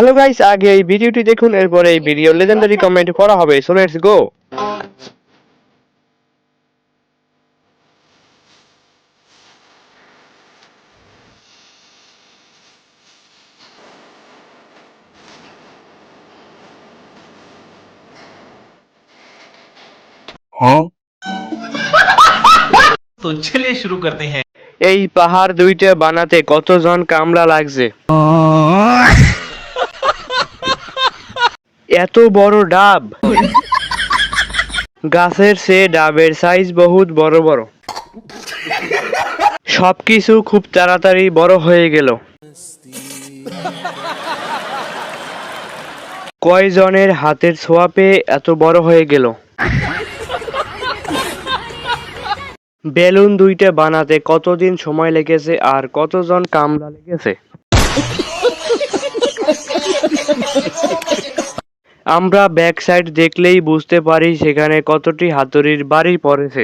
Hello guys, আগে এই ভিডিওটি দেখুন, এরপরে এই ভিডিও লেজেন্ডারি কমেন্ট পড়া হবে। So let's go. तो चलिए शुरू करते हैं। এই পাহাড় দুইটা বানাতে কতজন কামলা লাগছে? এত বড় ডাব। গাছের চেয়ে ডাবের সাইজ বহুত বড় বড়। সবকিছু খুব তাড়াতাড়ি বড় হয়ে গেল। কয়জনের হাতের ছোঁয়া পেয়ে এত বড় হয়ে গেল? বেলুন দুইটা বানাতে কতদিন সময় লেগেছে আর কতজন কামলা লেগেছে? আমরা ব্যাক সাইড দেখলেই বুঝতে পারি সেখানে কতটি হাতুড়ির বাড়ি পড়েছে।